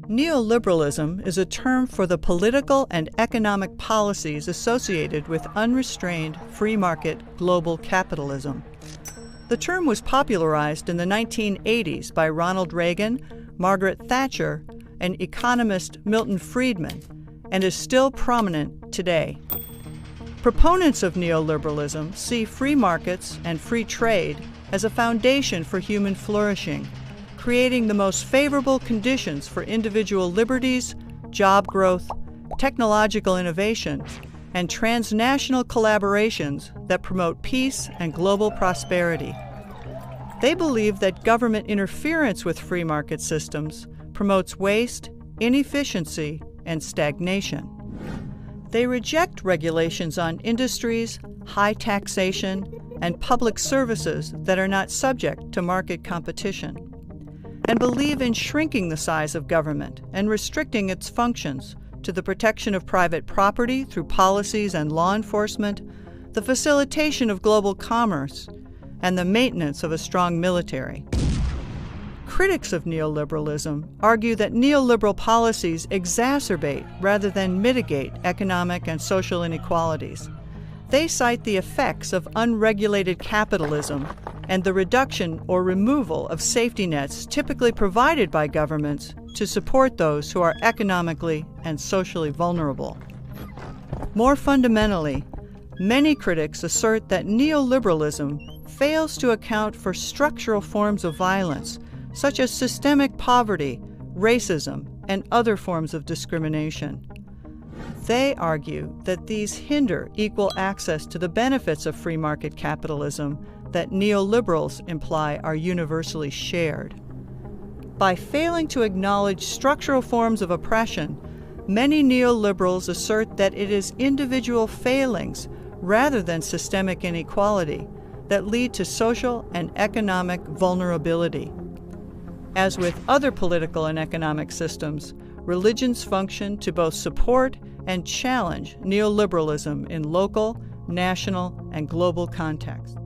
Neoliberalism is a term for the political and economic policies associated with unrestrained free market global capitalism. The term was popularized in the 1980s by Ronald Reagan, Margaret Thatcher, and economist Milton Friedman, and is still prominent today. Proponents of neoliberalism see free markets and free trade as a foundation for human flourishing, creating the most favorable conditions for individual liberties, job growth, technological innovation, and transnational collaborations that promote peace and global prosperity. They believe that government interference with free market systems promotes waste, inefficiency, and stagnation. They reject regulations on industries, high taxation, and public services that are not subject to market competition, and believe in shrinking the size of government and restricting its functions to the protection of private property through policies and law enforcement, the facilitation of global commerce, and the maintenance of a strong military. Critics of neoliberalism argue that neoliberal policies exacerbate rather than mitigate economic and social inequalities. They cite the effects of unregulated capitalism and the reduction or removal of safety nets typically provided by governments to support those who are economically and socially vulnerable. More fundamentally, many critics assert that neoliberalism fails to account for structural forms of violence, such as systemic poverty, racism, and other forms of discrimination. They argue that these hinder equal access to the benefits of free market capitalism that neoliberals imply are universally shared. By failing to acknowledge structural forms of oppression, many neoliberals assert that it is individual failings rather than systemic inequality that lead to social and economic vulnerability. As with other political and economic systems, religions function to both support and challenge neoliberalism in local, national, and global contexts.